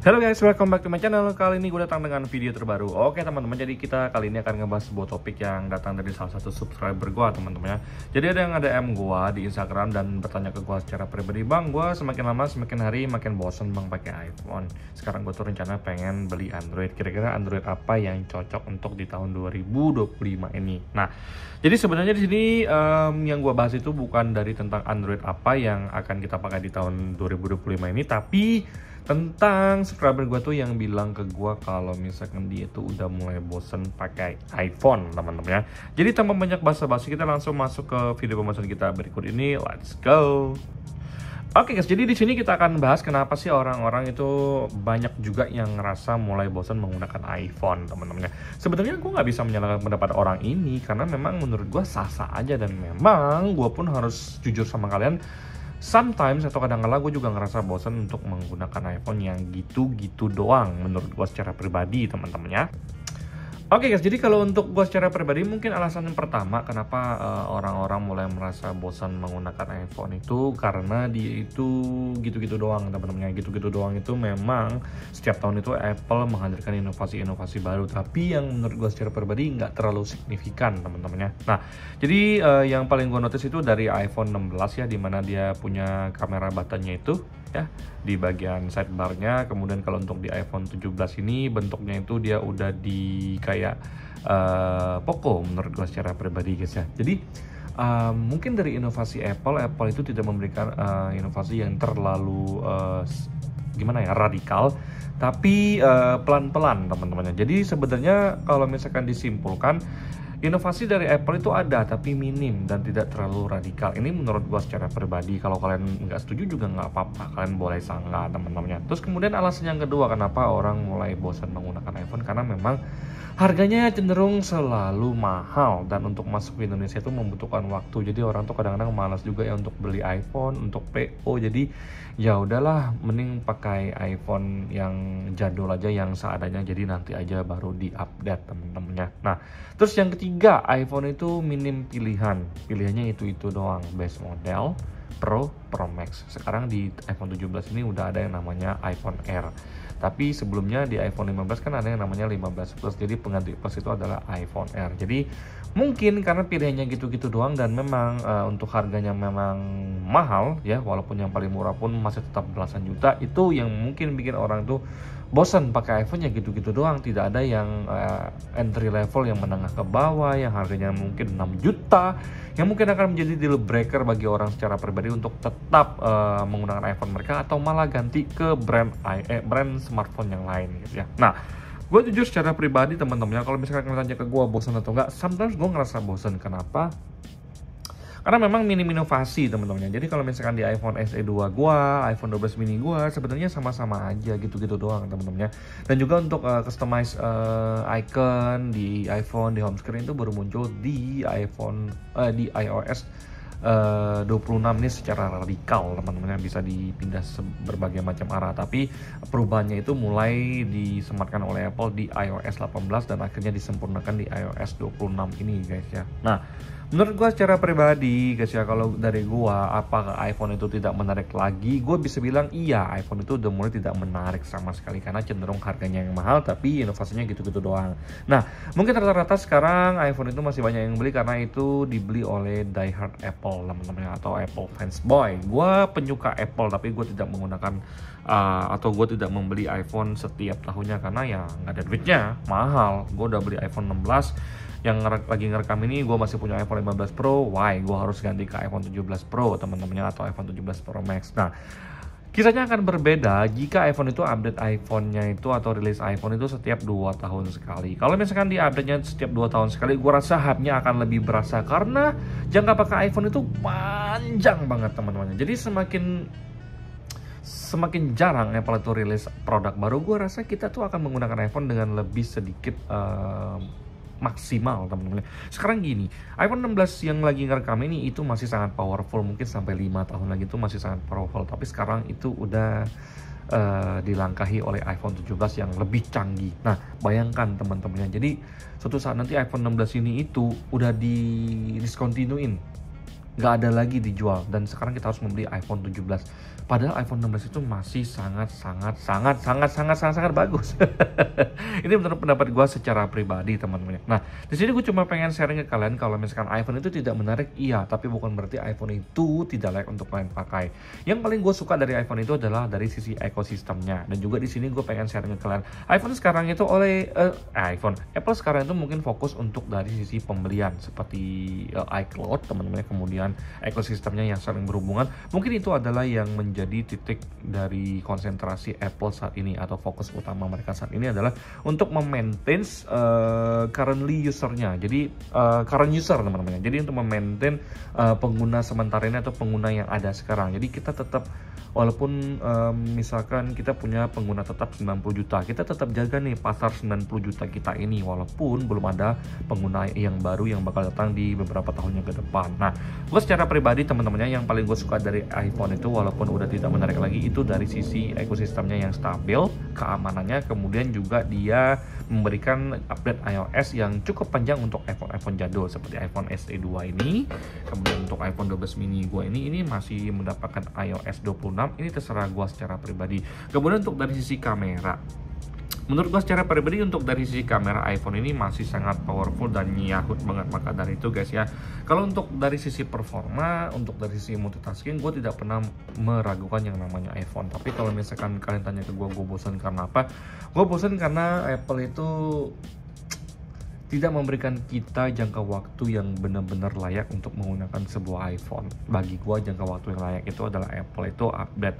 Halo guys, welcome back to my channel. Kali ini gue datang dengan video terbaru. Oke teman-teman, jadi kita kali ini akan ngebahas sebuah topik yang datang dari salah satu subscriber gue teman-teman ya. Jadi ada yang DM gue di Instagram dan bertanya ke gue secara pribadi, "Bang, gue semakin lama semakin hari makin bosen bang pakai iPhone. Sekarang gue tuh rencana pengen beli Android. Kira-kira Android apa yang cocok untuk di tahun 2025 ini?" Nah, jadi sebenarnya di sini yang gue bahas itu bukan dari tentang Android apa yang akan kita pakai di tahun 2025 ini, tapi tentang subscriber gue tuh yang bilang ke gue kalau misalkan dia tuh udah mulai bosen pakai iPhone teman-teman ya. Jadi tanpa banyak basa-basi kita langsung masuk ke video pembahasan kita berikut ini. Let's go. Oke guys, jadi di sini kita akan bahas kenapa sih orang-orang itu banyak juga yang ngerasa mulai bosan menggunakan iPhone teman-teman ya. Sebenarnya gue nggak bisa menyalahkan pendapat orang ini karena memang menurut gue sah-sah aja, dan memang gue pun harus jujur sama kalian. Sometimes atau kadang-kala gue juga ngerasa bosan untuk menggunakan iPhone yang gitu-gitu doang menurut gue secara pribadi teman-teman ya. Oke guys, jadi kalau untuk gue secara pribadi mungkin alasan yang pertama kenapa orang-orang mulai merasa bosan menggunakan iPhone itu karena dia itu gitu-gitu doang teman-teman. Gitu-gitu doang itu memang setiap tahun itu Apple menghadirkan inovasi-inovasi baru, tapi yang menurut gue secara pribadi nggak terlalu signifikan teman-teman ya. Nah, jadi yang paling gue notice itu dari iPhone 16 ya, dimana dia punya kamera buttonnya itu ya di bagian sidebarnya. Kemudian kalau untuk di iPhone 17 ini bentuknya itu dia udah di kayak Poco menurut gue secara pribadi guys ya. Jadi mungkin dari inovasi Apple itu tidak memberikan inovasi yang terlalu gimana ya, radikal, tapi pelan-pelan teman-teman. Jadi sebenarnya kalau misalkan disimpulkan, inovasi dari Apple itu ada tapi minim dan tidak terlalu radikal. Ini menurut gua secara pribadi. Kalau kalian nggak setuju juga nggak apa-apa, kalian boleh sanggah teman-temannya. Terus kemudian alasan yang kedua kenapa orang mulai bosan menggunakan iPhone, karena memang harganya cenderung selalu mahal dan untuk masuk ke Indonesia itu membutuhkan waktu. Jadi orang tuh kadang-kadang malas juga ya untuk beli iPhone, untuk PO. Jadi ya udahlah, mending pakai iPhone yang jadul aja, yang seadanya, jadi nanti aja baru di-update temen-temennya. Nah, terus yang ketiga, iPhone itu minim pilihannya itu doang, base model, Pro, Pro Max. Sekarang di iPhone 17 ini udah ada yang namanya iPhone Air. Tapi sebelumnya di iPhone 15 kan ada yang namanya 15 Plus. Jadi pengganti Plus itu adalah iPhone Air. Jadi mungkin karena pilihannya gitu-gitu doang dan memang untuk harganya memang mahal ya, walaupun yang paling murah pun masih tetap belasan juta. Itu yang mungkin bikin orang tuh bosan pakai iPhone ya gitu-gitu doang. Tidak ada yang entry level yang menengah ke bawah yang harganya mungkin 6 juta, yang mungkin akan menjadi deal breaker bagi orang secara pribadi untuk tetap menggunakan iPhone mereka atau malah ganti ke brand smartphone yang lain gitu ya. Nah, gue jujur secara pribadi teman-teman ya, kalau misalkan kalian tanya ke gue bosan atau enggak, sometimes gue ngerasa bosan. Kenapa? Karena memang minim inovasi teman-teman. Jadi kalau misalkan di iPhone SE 2 gua, iPhone 12 mini gua sebenarnya sama-sama aja gitu-gitu doang teman-teman ya. Dan juga untuk customize icon di iPhone di home screen itu baru muncul di di iOS 26 ini secara radikal teman-teman, bisa dipindah berbagai macam arah. Tapi perubahannya itu mulai disematkan oleh Apple di iOS 18 dan akhirnya disempurnakan di iOS 26 ini guys ya. Nah, menurut gue secara pribadi guys ya, kalau dari gue, apakah iPhone itu tidak menarik lagi? Gue bisa bilang iya, iPhone itu udah mulai tidak menarik sama sekali karena cenderung harganya yang mahal tapi inovasinya gitu-gitu doang. Nah, mungkin rata-rata sekarang iPhone itu masih banyak yang beli karena itu dibeli oleh diehard Apple teman-teman atau Apple fans boy. Gue penyuka Apple tapi gue tidak menggunakan atau gue tidak membeli iPhone setiap tahunnya karena ya nggak ada duitnya, mahal. Gue udah beli iPhone 16 yang lagi ngerekam ini, gue masih punya iPhone 15 Pro. Why? Gue harus ganti ke iPhone 17 Pro teman-temannya atau iPhone 17 Pro Max. Nah, kisahnya akan berbeda jika iPhone itu update iPhone-nya itu atau rilis iPhone itu setiap 2 tahun sekali. Kalau misalkan di update-nya setiap 2 tahun sekali, gue rasa hype-nya akan lebih berasa karena jangka pakai iPhone itu panjang banget teman-teman. Jadi semakin jarang Apple itu rilis produk baru, gue rasa kita tuh akan menggunakan iPhone dengan lebih sedikit maksimal teman-teman. Sekarang gini, iPhone 16 yang lagi ngerekam ini itu masih sangat powerful, mungkin sampai 5 tahun lagi itu masih sangat powerful, tapi sekarang itu udah dilangkahi oleh iPhone 17 yang lebih canggih. Nah, bayangkan teman-temannya, jadi suatu saat nanti iPhone 16 ini itu udah di discontinuein nggak ada lagi dijual, dan sekarang kita harus membeli iPhone 17. Padahal iPhone 16 itu masih sangat bagus. Ini menurut pendapat gue secara pribadi, teman-teman. Nah, di sini gue cuma pengen sharing ke kalian kalau misalkan iPhone itu tidak menarik, iya, tapi bukan berarti iPhone itu tidak layak untuk kalian pakai. Yang paling gue suka dari iPhone itu adalah dari sisi ekosistemnya, dan juga di sini gue pengen sharing ke kalian. iPhone sekarang itu Apple sekarang itu mungkin fokus untuk dari sisi pembelian seperti iCloud, teman-teman. Kemudian ekosistemnya yang saling berhubungan, mungkin itu adalah yang menjadi titik dari konsentrasi Apple saat ini, atau fokus utama mereka saat ini adalah untuk memaintain currently usernya. Jadi current user, teman-teman. Jadi untuk memaintain pengguna sementara ini atau pengguna yang ada sekarang. Jadi kita tetap, walaupun misalkan kita punya pengguna tetap 90 juta, kita tetap jaga nih pasar 90 juta kita ini, walaupun belum ada pengguna yang baru yang bakal datang di beberapa tahun yang ke depan. Nah, gue secara pribadi, teman-temannya, yang paling gue suka dari iPhone itu, walaupun udah tidak menarik lagi, itu dari sisi ekosistemnya yang stabil, keamanannya, kemudian juga dia memberikan update iOS yang cukup panjang untuk iPhone jadul seperti iPhone SE 2 ini. Kemudian untuk iPhone 12 mini gue ini masih mendapatkan iOS 26. Ini terserah gue secara pribadi. Kemudian untuk dari sisi kamera, menurut gue secara pribadi untuk dari sisi kamera iPhone ini masih sangat powerful dan nyahut banget. Maka dari itu guys ya, kalau untuk dari sisi performa, untuk dari sisi multitasking, gue tidak pernah meragukan yang namanya iPhone. Tapi kalau misalkan kalian tanya ke gue bosan karena apa? Gue bosan karena Apple itu tidak memberikan kita jangka waktu yang benar-benar layak untuk menggunakan sebuah iPhone. Bagi gue jangka waktu yang layak itu adalah Apple itu update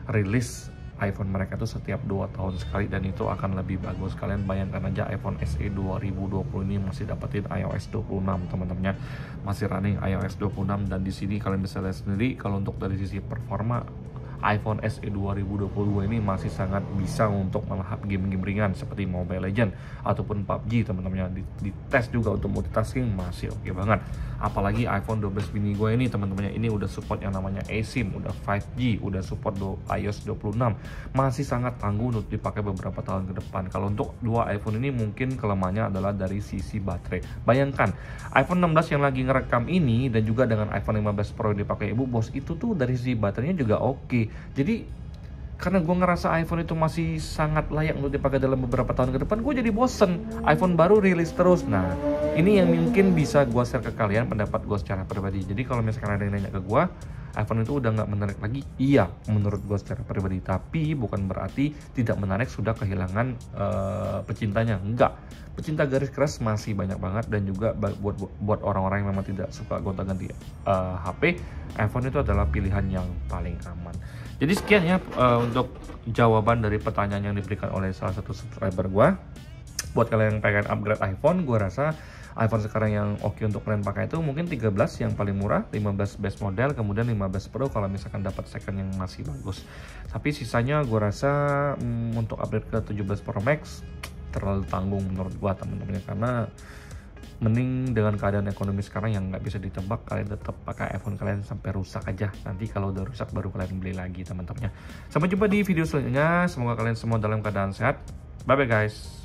rilis iPhone mereka itu setiap 2 tahun sekali, dan itu akan lebih bagus. Kalian bayangkan aja iPhone SE 2020 ini masih dapetin iOS 26, teman-temannya, masih running iOS 26. Dan di sini kalian bisa lihat sendiri kalau untuk dari sisi performa, iPhone SE 2022 ini masih sangat bisa untuk melahap game-game ringan seperti Mobile Legends ataupun PUBG, teman-temannya. Di tes juga untuk multitasking masih oke banget. Apalagi iPhone 12 mini gue ini, teman-temannya, ini udah support yang namanya eSIM, udah 5G, udah support iOS 26, masih sangat tangguh untuk dipakai beberapa tahun ke depan. Kalau untuk dua iPhone ini mungkin kelemahannya adalah dari sisi baterai. Bayangkan iPhone 16 yang lagi ngerekam ini dan juga dengan iPhone 15 Pro yang dipakai ibu bos itu tuh dari sisi baterainya juga oke. Jadi karena gue ngerasa iPhone itu masih sangat layak untuk dipakai dalam beberapa tahun ke depan, gue jadi bosen. iPhone baru rilis terus. Nah, ini yang mungkin bisa gue share ke kalian pendapat gue secara pribadi. Jadi kalau misalkan ada yang nanya ke gue, iPhone itu udah nggak menarik lagi, iya menurut gue secara pribadi. Tapi bukan berarti tidak menarik sudah kehilangan pecintanya. Enggak, pecinta garis keras masih banyak banget. Dan juga buat orang-orang yang memang tidak suka gonta-ganti HP, iPhone itu adalah pilihan yang paling aman. Jadi sekian ya untuk jawaban dari pertanyaan yang diberikan oleh salah satu subscriber gue. Buat kalian yang pengen upgrade iPhone, gue rasa iPhone sekarang yang oke untuk kalian pakai itu mungkin 13 yang paling murah, 15 base model, kemudian 15 Pro kalau misalkan dapat second yang masih bagus. Tapi sisanya gue rasa untuk upgrade ke 17 Pro Max terlalu tanggung menurut gue, teman-teman, karena mending dengan keadaan ekonomi sekarang yang nggak bisa ditebak, kalian tetap pakai iPhone kalian sampai rusak aja. Nanti kalau udah rusak baru kalian beli lagi, teman-teman. Sampai jumpa di video selanjutnya. Semoga kalian semua dalam keadaan sehat. Bye bye guys.